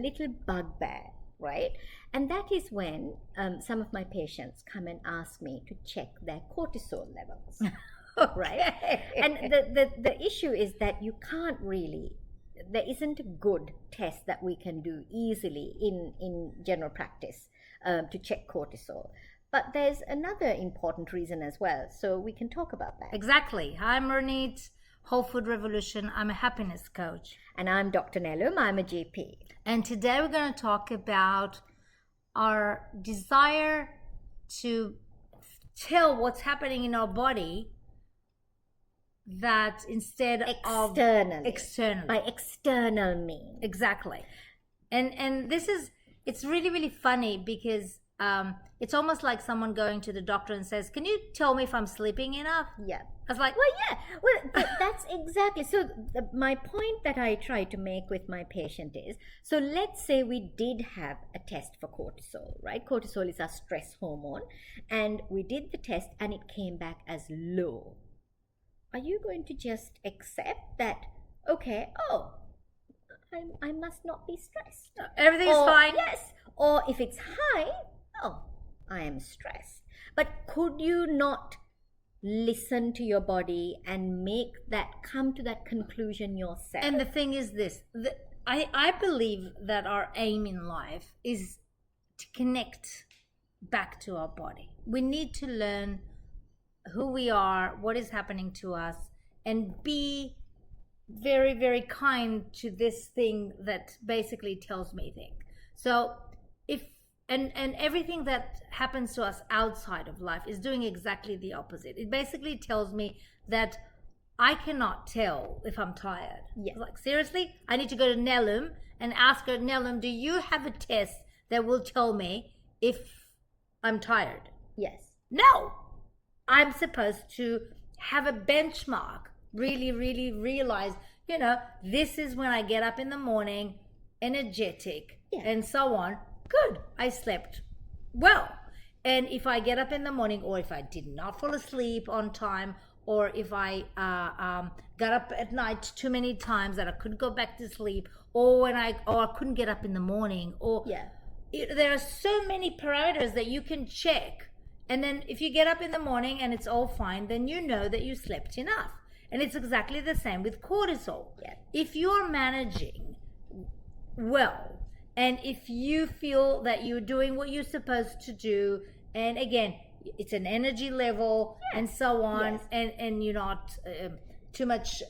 little bugbear, right? And that is when some of my patients come and ask me to check their cortisol levels, right? And the issue is that you can't really, there isn't a good test that we can do easily in general practice to check cortisol. But there's another important reason as well, so we can talk about that. Exactly. Hi, I'm Ronit, Whole Food Revolution. I'm a happiness coach. And I'm Dr. Nelum, I'm a GP. And today we're going to talk about our desire to tell what's happening in our body, that instead of externally. By external means. Exactly. And this is, it's really, really funny because it's almost like someone going to the doctor and says, can you tell me if I'm sleeping enough? Yeah. I was like, well, yeah. Well, but that's exactly. So my point that I try to make with my patient is, so let's say we did have a test for cortisol, right? Cortisol is our stress hormone. And we did the test and it came back as low. Are you going to just accept that, okay, oh, I must not be stressed? Everything's fine. Yes. Or if it's high, oh, I am stressed. But could you not listen to your body and come to that conclusion yourself? And the thing is this, I believe that our aim in life is to connect back to our body. We need to learn who we are, what is happening to us, and be very, very kind to this thing that basically tells me things. So if and everything that happens to us outside of life is doing exactly the opposite. It basically tells me that I cannot tell if I'm tired. Yes. Like, seriously, I need to go to Nelum and ask her, Nelum, do you have a test that will tell me if I'm tired? Yes. No. I'm supposed to have a benchmark, really, really realize, this is when I get up in the morning, energetic, and so on. Good, I slept well. And if I get up in the morning, or if I did not fall asleep on time, or if I got up at night too many times that I couldn't go back to sleep, or I couldn't get up in the morning, there are so many parameters that you can check. And then if you get up in the morning and it's all fine, then you know that you slept enough. And it's exactly the same with cortisol. Yeah. If you're managing well, and if you feel that you're doing what you're supposed to do, and again, it's an energy level and so on, and you're not too much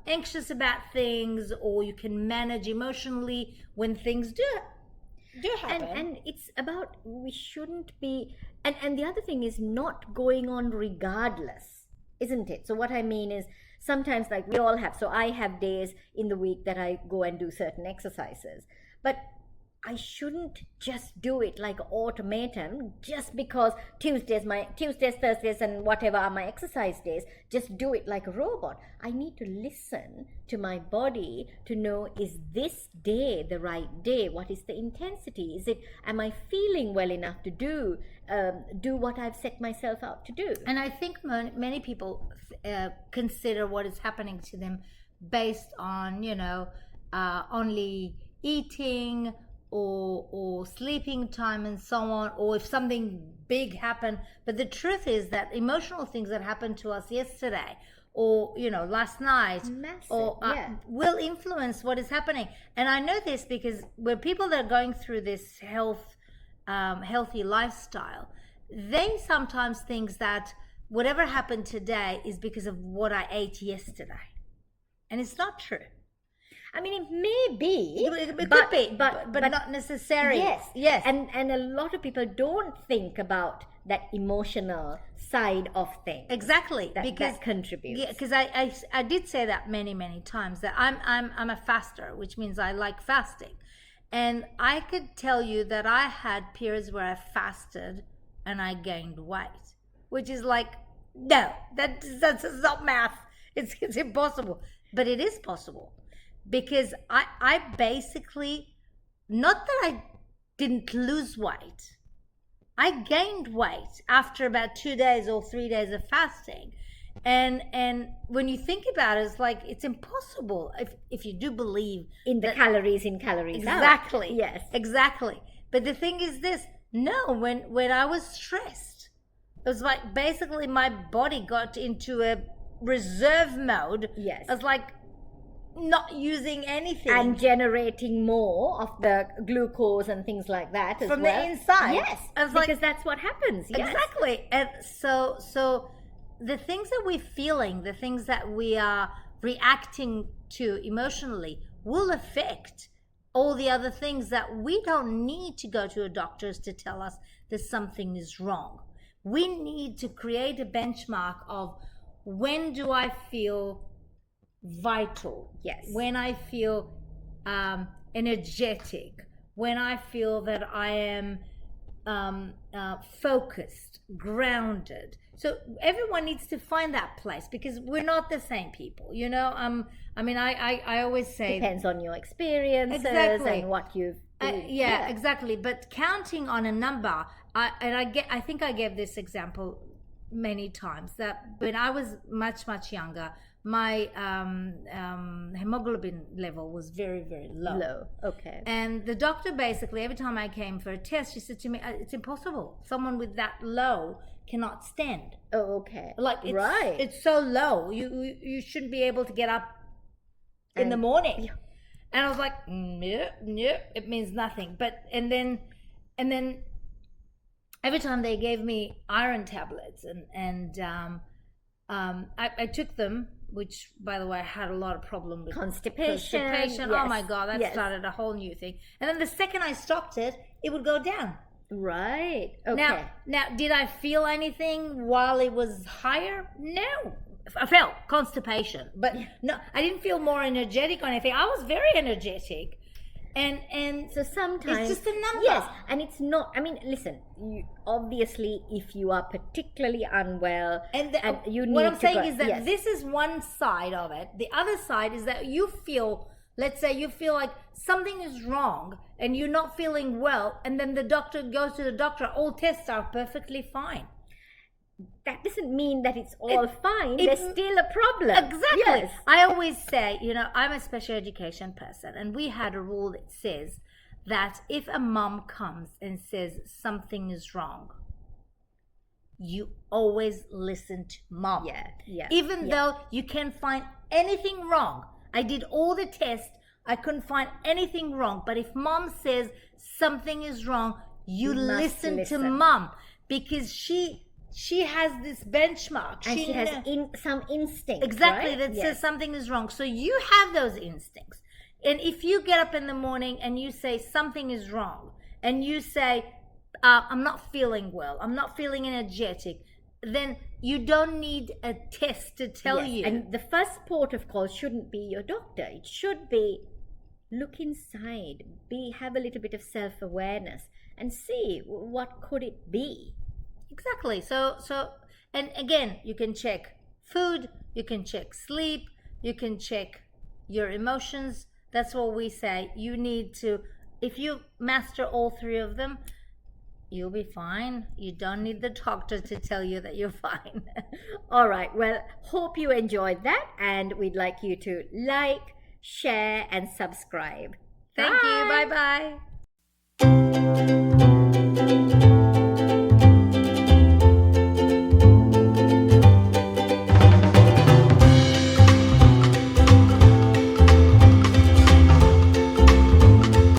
anxious about things, or you can manage emotionally when things do happen. And it's about, we shouldn't be, and the other thing is not going on regardless, isn't it? So what I mean is, sometimes, like we all have, so I have days in the week that I go and do certain exercises, but I shouldn't just do it like an automaton just because Tuesdays, Thursdays, and whatever are my exercise days, just do it like a robot. I need to listen to my body to know, is this day the right day? What is the intensity? Am I feeling well enough to do what I've set myself out to do? And I think many people consider what is happening to them based on, only eating or sleeping time and so on, or if something big happened. But the truth is that emotional things that happened to us yesterday or last night will influence what is happening. And I know this because when people that are going through this healthy lifestyle, they sometimes think that whatever happened today is because of what I ate yesterday, and it's not true. I mean, it may be. It could be, but not necessary. Yes. And a lot of people don't think about that emotional side of things. Exactly, that contributes. Yeah, because I did say that many times, that I'm a faster, which means I like fasting, and I could tell you that I had periods where I fasted and I gained weight, which is like, no, that's not math. It's impossible, but it is possible. Because I basically, not that I didn't lose weight, I gained weight after about 2 days or 3 days of fasting. And when you think about it, it's like it's impossible if you do believe in the calories in, calories exactly out. Yes, exactly. But the thing is this: no, when I was stressed, it was like basically my body got into a reserve mode. Yes, I was like not using anything and generating more of the glucose and things like that as from well. the inside. Yes, because like, that's what happens. Yes. Exactly. And so the things that we're feeling, the things that we are reacting to emotionally will affect all the other things that we don't need to go to a doctor's to tell us that something is wrong. We need to create a benchmark of when do I feel vital? Yes. When I feel energetic, when I feel that I am focused, grounded. So everyone needs to find that place because we're not the same people, you know. I mean, I always say depends on your experiences exactly. and what you've. Yeah, exactly. But counting on a number, I think I gave this example many times that when I was much younger, my hemoglobin level was very low. Okay. And the doctor basically, every time I came for a test, she said to me, "It's impossible. Someone with that low cannot stand." Oh, okay. Like it's so low. You shouldn't be able to get up in the morning. Yeah. And I was like, nope, it means nothing. But and then every time they gave me iron tablets and I took them, which by the way I had a lot of problem with constipation. Yes. Oh my God, that yes. started a whole new thing. And then the second I stopped it, it would go down. Right. Okay. Now did I feel anything while it was higher? No. I felt constipation, but no, I didn't feel more energetic or anything. I was very energetic. And so sometimes it's just a number. Yes, and it's not. I mean, listen. Obviously, if you are particularly unwell, and you need what I'm to saying go, is that yes. this is one side of it. The other side is that you feel, let's say, you feel like something is wrong and you're not feeling well, and then the doctor goes to the doctor. All tests are perfectly fine. That doesn't mean that it's all fine. There's still a problem. Exactly. Yes. I always say, you know, I'm a special education person, and we had a rule that says that if a mom comes and says something is wrong, you always listen to mom. Yeah. Even though you can't find anything wrong. I did all the tests. I couldn't find anything wrong. But if mom says something is wrong, you listen to mom, because she has this benchmark. And she has some instinct. Exactly, right? that says something is wrong. So you have those instincts. And if you get up in the morning and you say something is wrong, and you say, I'm not feeling well, I'm not feeling energetic, then you don't need a test to tell you. And the first port of call shouldn't be your doctor. It should be look inside, have a little bit of self-awareness and see what could it be. Exactly. So, and again, you can check food, you can check sleep, you can check your emotions. That's what we say. You need to, if you master all three of them, you'll be fine. You don't need the doctor to tell you that you're fine. All right. Well, hope you enjoyed that, and we'd like you to like, share, and subscribe. Thank you. Bye-bye.